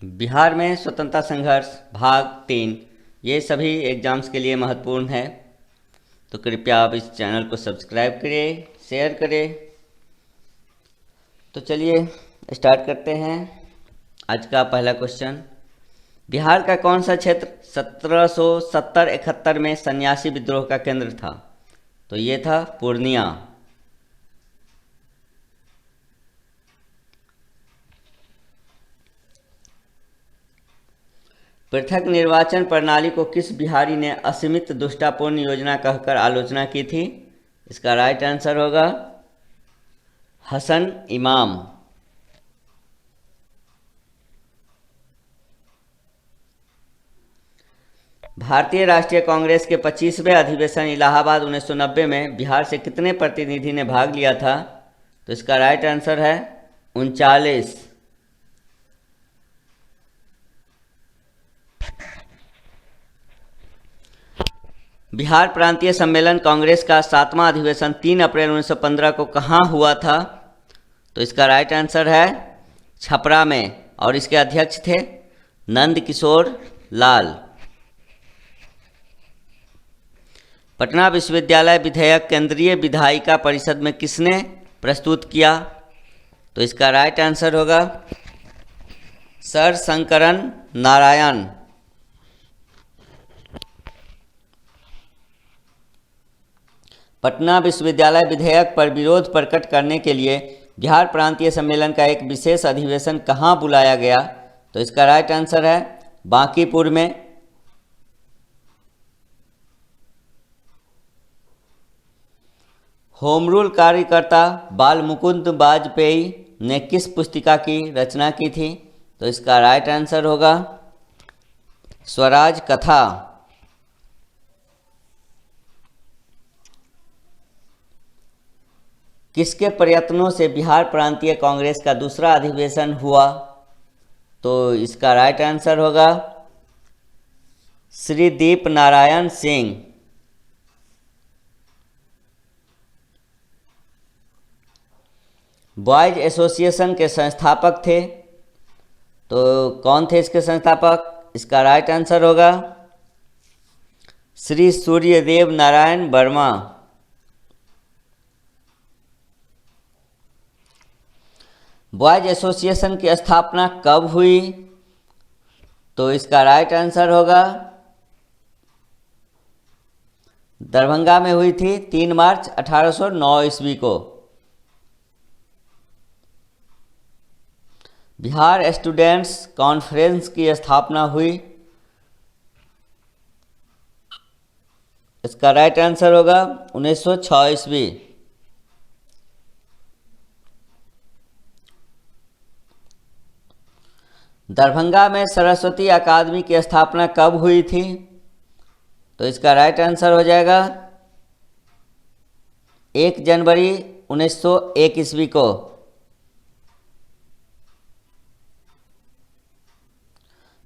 बिहार में स्वतंत्रता संघर्ष भाग 3 ये सभी एग्ज़ाम्स के लिए महत्वपूर्ण है। तो कृपया आप इस चैनल को सब्सक्राइब करें, शेयर करें। तो चलिए स्टार्ट करते हैं। आज का पहला क्वेश्चन, बिहार का कौन सा क्षेत्र 1770-71 में सन्यासी विद्रोह का केंद्र था? तो ये था पूर्णिया। पृथक निर्वाचन प्रणाली को किस बिहारी ने असीमित दुष्टापूर्ण योजना कहकर आलोचना की थी? इसका राइट आंसर होगा हसन इमाम। भारतीय राष्ट्रीय कांग्रेस के 25वें अधिवेशन इलाहाबाद 1990 में बिहार से कितने प्रतिनिधि ने भाग लिया था? तो इसका राइट आंसर है 39। बिहार प्रांतीय सम्मेलन कांग्रेस का 7वां अधिवेशन 3 अप्रैल 1915 को कहाँ हुआ था? तो इसका राइट आंसर है छपरा में, और इसके अध्यक्ष थे नंद किशोर लाल। पटना विश्वविद्यालय विधेयक केंद्रीय विधायिका परिषद में किसने प्रस्तुत किया? तो इसका राइट आंसर होगा सर शंकरन नारायण। पटना विश्वविद्यालय विधेयक पर विरोध प्रकट करने के लिए बिहार प्रांतीय सम्मेलन का एक विशेष अधिवेशन कहाँ बुलाया गया? तो इसका राइट आंसर है बांकीपुर में। होम रूल कार्यकर्ता बाल मुकुंद वाजपेयी ने किस पुस्तिका की रचना की थी? तो इसका राइट आंसर होगा स्वराज कथा। किसके प्रयत्नों से बिहार प्रांतीय कांग्रेस का दूसरा अधिवेशन हुआ? तो इसका राइट आंसर होगा श्री दीप नारायण सिंह। बॉयज एसोसिएशन के संस्थापक थे, तो कौन थे इसके संस्थापक? इसका राइट आंसर होगा श्री सूर्यदेव नारायण वर्मा। बॉयज एसोसिएशन की स्थापना कब हुई? तो इसका राइट आंसर होगा दरभंगा में हुई थी 3 मार्च 1809 ईस्वी को। बिहार स्टूडेंट्स कॉन्फ्रेंस की स्थापना हुई, इसका राइट आंसर होगा 1906 ईस्वी। दरभंगा में सरस्वती अकादमी की स्थापना कब हुई थी? तो इसका राइट आंसर हो जाएगा 1 जनवरी 1901 ईस्वी को।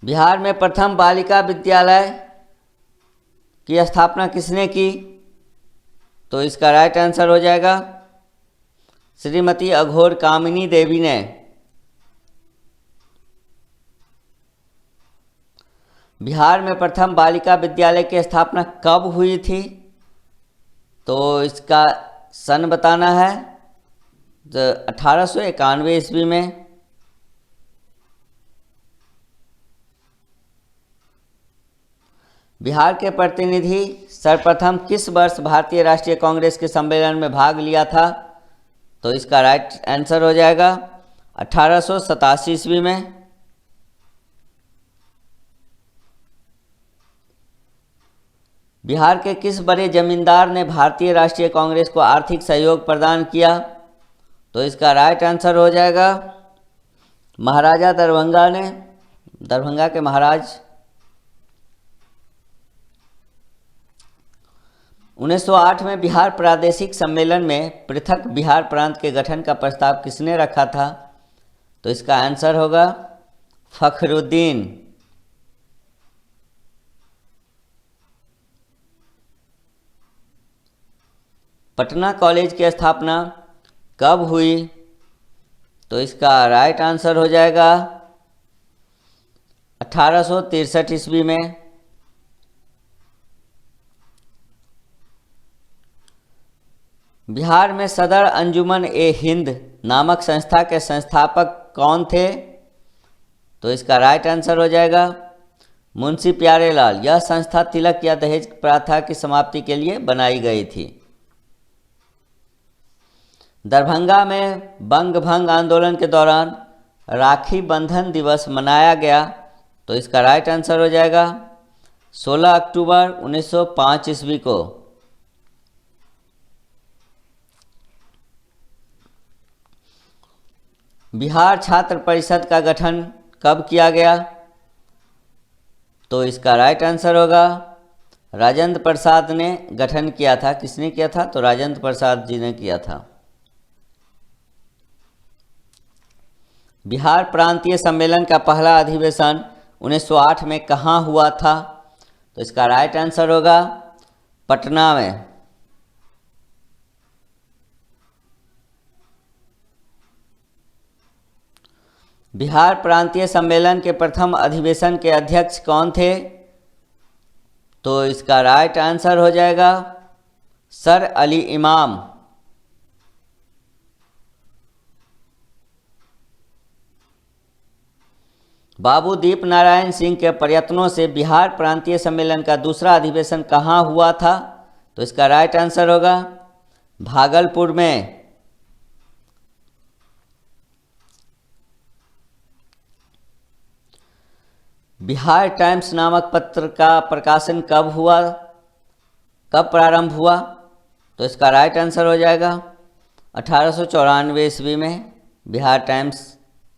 बिहार में प्रथम बालिका विद्यालय की स्थापना किसने की? तो इसका राइट आंसर हो जाएगा श्रीमती अघोर कामिनी देवी ने। बिहार में प्रथम बालिका विद्यालय की स्थापना कब हुई थी? तो इसका सन बताना है, 1891 ईस्वी में। बिहार के प्रतिनिधि सर्वप्रथम किस वर्ष भारतीय राष्ट्रीय कांग्रेस के सम्मेलन में भाग लिया था? तो इसका राइट आंसर हो जाएगा 1887 ईस्वी में। बिहार के किस बड़े जमींदार ने भारतीय राष्ट्रीय कांग्रेस को आर्थिक सहयोग प्रदान किया? तो इसका राइट आंसर हो जाएगा महाराजा दरभंगा ने, दरभंगा के महाराज। 1908 में बिहार प्रादेशिक सम्मेलन में पृथक बिहार प्रांत के गठन का प्रस्ताव किसने रखा था? तो इसका आंसर होगा फखरुद्दीन। पटना कॉलेज की स्थापना कब हुई? तो इसका राइट आंसर हो जाएगा 1863 ईस्वी में बिहार में सदर अंजुमन ए हिंद नामक संस्था के संस्थापक कौन थे? तो इसका राइट आंसर हो जाएगा मुंशी प्यारेलाल। यह संस्था तिलक या दहेज प्रथा की समाप्ति के लिए बनाई गई थी। दरभंगा में बंग भंग आंदोलन के दौरान राखी बंधन दिवस मनाया गया। तो इसका राइट आंसर हो जाएगा 16 अक्टूबर 1905 ईस्वी को। बिहार छात्र परिषद का गठन कब किया गया? तो इसका राइट आंसर होगा राजेंद्र प्रसाद ने गठन किया था। किसने किया था? तो राजेंद्र प्रसाद जी ने किया था। बिहार प्रांतीय सम्मेलन का पहला अधिवेशन 1908 में कहाँ हुआ था? तो इसका राइट आंसर होगा पटना में। बिहार प्रांतीय सम्मेलन के प्रथम अधिवेशन के अध्यक्ष कौन थे? तो इसका राइट आंसर हो जाएगा सर अली इमाम। बाबू दीप नारायण सिंह के प्रयत्नों से बिहार प्रांतीय सम्मेलन का दूसरा अधिवेशन कहाँ हुआ था? तो इसका राइट आंसर होगा भागलपुर में। बिहार टाइम्स नामक पत्र का प्रकाशन कब प्रारंभ हुआ? तो इसका राइट आंसर हो जाएगा 1894 ईस्वी में बिहार टाइम्स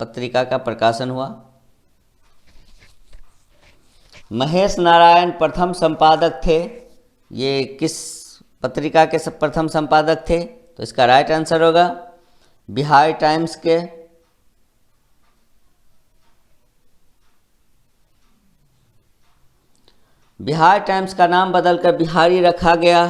पत्रिका का प्रकाशन हुआ। महेश नारायण प्रथम संपादक थे। ये किस पत्रिका के प्रथम संपादक थे? तो इसका राइट आंसर होगा बिहार टाइम्स के। बिहार टाइम्स का नाम बदलकर बिहारी रखा गया।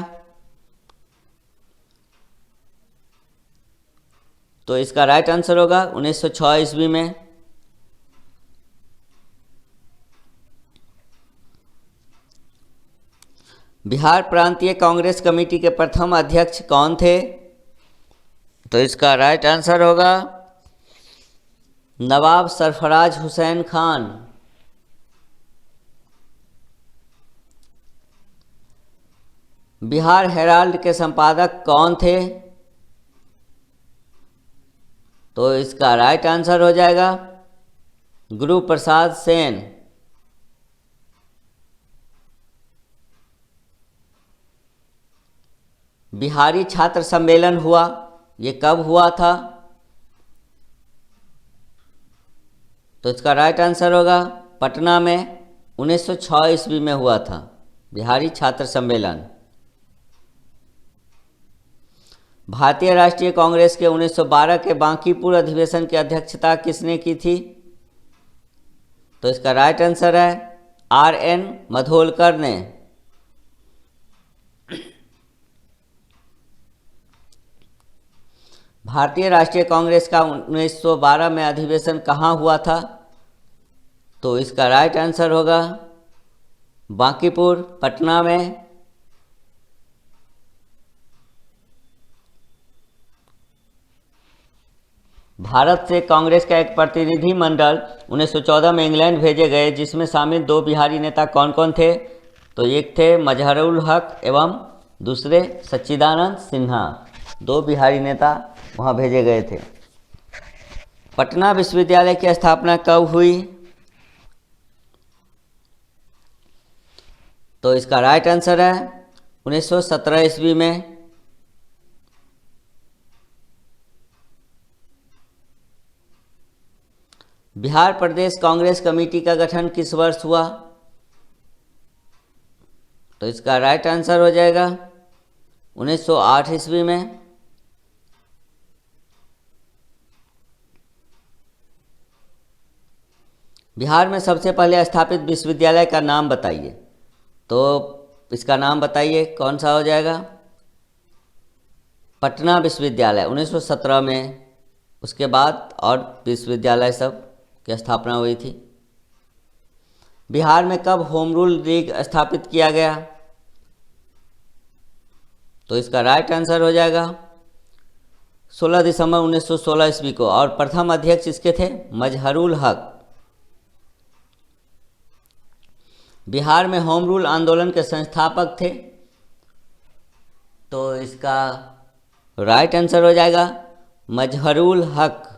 तो इसका राइट आंसर होगा 1906 ईस्वी में। बिहार प्रांतीय कांग्रेस कमेटी के प्रथम अध्यक्ष कौन थे? तो इसका राइट आंसर होगा नवाब सरफराज हुसैन खान। बिहार हेराल्ड के संपादक कौन थे? तो इसका राइट आंसर हो जाएगा गुरु प्रसाद सेन। बिहारी छात्र सम्मेलन हुआ, ये कब हुआ था? तो इसका राइट आंसर होगा पटना में 1906 ईस्वी में हुआ था बिहारी छात्र सम्मेलन। भारतीय राष्ट्रीय कांग्रेस के 1912 के बांकीपुर अधिवेशन की अध्यक्षता किसने की थी? तो इसका राइट आंसर है R.N. मधोलकर ने। भारतीय राष्ट्रीय कांग्रेस का 1912 में अधिवेशन कहाँ हुआ था? तो इसका राइट आंसर होगा बांकीपुर, पटना में। भारत से कांग्रेस का एक प्रतिनिधि मंडल 1914 में इंग्लैंड भेजे गए, जिसमें शामिल 2 बिहारी नेता कौन कौन थे? तो एक थे मजहरुल हक एवं दूसरे सच्चिदानंद सिन्हा। 2 बिहारी नेता वहाँ भेजे गए थे। पटना विश्वविद्यालय की स्थापना कब हुई? तो इसका राइट आंसर है 1917 ईस्वी में। बिहार प्रदेश कांग्रेस कमेटी का गठन किस वर्ष हुआ? तो इसका राइट आंसर हो जाएगा 1908 ईस्वी में। बिहार में सबसे पहले स्थापित विश्वविद्यालय का नाम बताइए। तो इसका नाम बताइए कौन सा हो जाएगा? पटना विश्वविद्यालय 1917 में। उसके बाद और विश्वविद्यालय सब की स्थापना हुई थी। बिहार में कब होम रूल लीग स्थापित किया गया? तो इसका राइट आंसर हो जाएगा 16 दिसंबर 1916 ईस्वी को। और प्रथम अध्यक्ष इसके थे मजहरुल हक। बिहार में होम रूल आंदोलन के संस्थापक थे, तो इसका राइट आंसर हो जाएगा मजहरुल हक।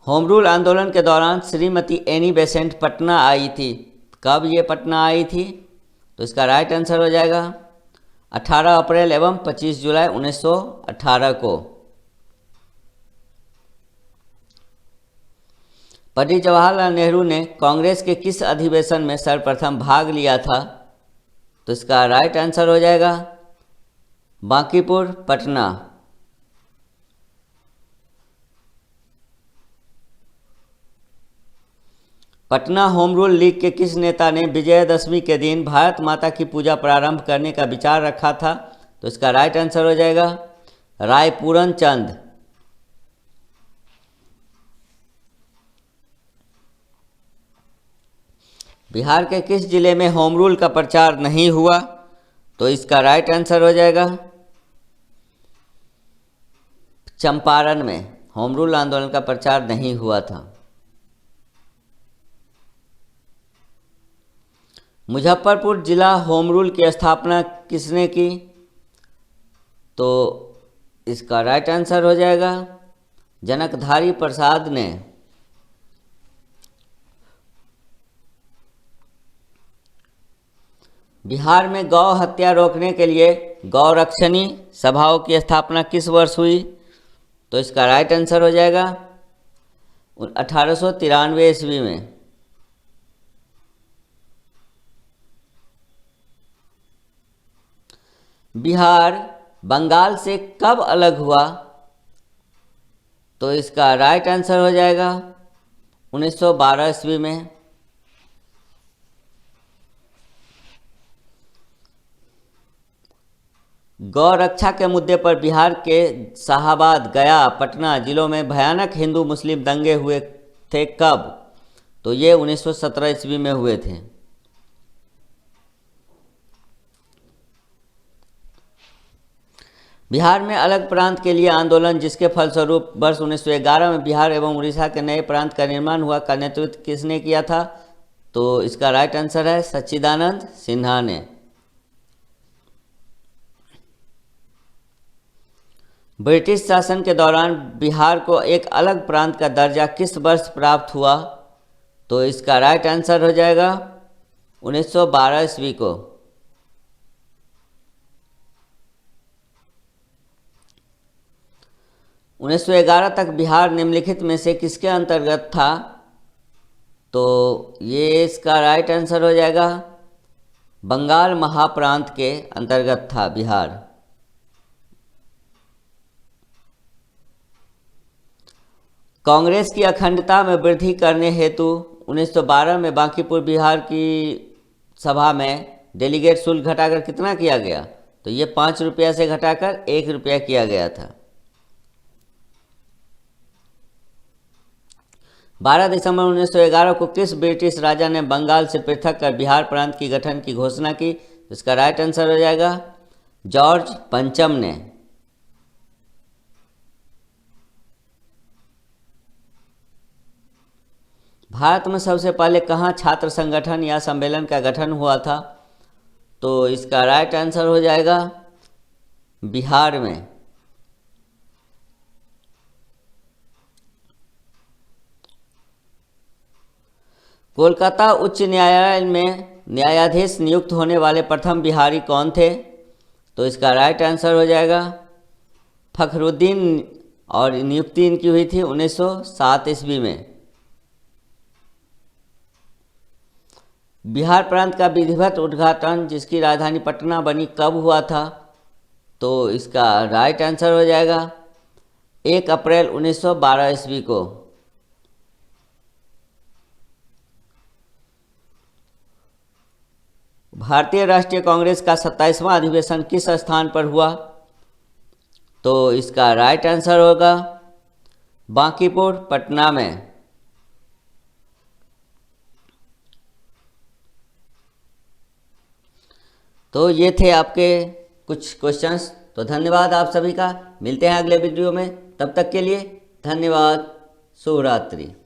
होम रूल आंदोलन के दौरान श्रीमती एनी बेसेंट पटना आई थी। कब ये पटना आई थी? तो इसका राइट आंसर हो जाएगा 18 अप्रैल एवं 25 जुलाई 1918 को। पंडित जवाहरलाल नेहरू ने कांग्रेस के किस अधिवेशन में सर्वप्रथम भाग लिया था? तो इसका राइट आंसर हो जाएगा Bankipur Patna. Patna home rule league के किस नेता ने विजयदशमी के दिन भारत माता की पूजा प्रारंभ करने का विचार रखा था? तो इसका राइट आंसर हो जाएगा रायपुरन चंद। बिहार के किस जिले में होम रूल का प्रचार नहीं हुआ? तो इसका राइट आंसर हो जाएगा चंपारण में होम रूल आंदोलन का प्रचार नहीं हुआ था। मुजफ्फरपुर जिला होम रूल की स्थापना किसने की? तो इसका राइट आंसर हो जाएगा जनकधारी प्रसाद ने। बिहार में गौ हत्या रोकने के लिए गौरक्षणी सभाओं की स्थापना किस वर्ष हुई? तो इसका राइट आंसर हो जाएगा 1893 ईस्वी में। बिहार बंगाल से कब अलग हुआ? तो इसका राइट आंसर हो जाएगा 1912 ईस्वी में। गौ रक्षा के मुद्दे पर बिहार के शाहाबाद, गया, पटना जिलों में भयानक हिंदू मुस्लिम दंगे हुए थे। कब? तो ये 1917 ईस्वी में हुए थे। बिहार में अलग प्रांत के लिए आंदोलन, जिसके फलस्वरूप वर्ष 1911 में बिहार एवं उड़ीसा के नए प्रांत का निर्माण हुआ, का नेतृत्व किसने किया था? तो इसका राइट आंसर है सच्चिदानंद सिन्हा ने। ब्रिटिश शासन के दौरान बिहार को एक अलग प्रांत का दर्जा किस वर्ष प्राप्त हुआ? तो इसका राइट आंसर हो जाएगा 1912 ईस्वी को। 1911 तक बिहार निम्नलिखित में से किसके अंतर्गत था? तो ये इसका राइट आंसर हो जाएगा बंगाल महाप्रांत के अंतर्गत था बिहार। कांग्रेस की अखंडता में वृद्धि करने हेतु 1912 में बांकीपुर बिहार की सभा में डेलीगेट शुल्क घटाकर कितना किया गया? तो ये 5 रुपया से घटाकर 1 रुपया किया गया था। 12 दिसंबर 1911 को किस ब्रिटिश राजा ने बंगाल से पृथक कर बिहार प्रांत की गठन की घोषणा की? इसका राइट आंसर हो जाएगा जॉर्ज पंचम ने। भारत में सबसे पहले कहाँ छात्र संगठन या सम्मेलन का गठन हुआ था? तो इसका राइट आंसर हो जाएगा बिहार में। कोलकाता उच्च न्यायालय में न्यायाधीश नियुक्त होने वाले प्रथम बिहारी कौन थे? तो इसका राइट आंसर हो जाएगा फखरुद्दीन, और नियुक्ति इनकी हुई थी 1907 ईस्वी में। बिहार प्रांत का विधिवत उद्घाटन, जिसकी राजधानी पटना बनी, कब हुआ था? तो इसका राइट आंसर हो जाएगा 1 अप्रैल 1912 ईस्वी को। भारतीय राष्ट्रीय कांग्रेस का 27वां अधिवेशन किस स्थान पर हुआ? तो इसका राइट आंसर होगा बांकीपुर पटना में। तो ये थे आपके कुछ क्वेश्चंस। तो धन्यवाद आप सभी का। मिलते हैं अगले वीडियो में, तब तक के लिए धन्यवाद। शुभ रात्रि।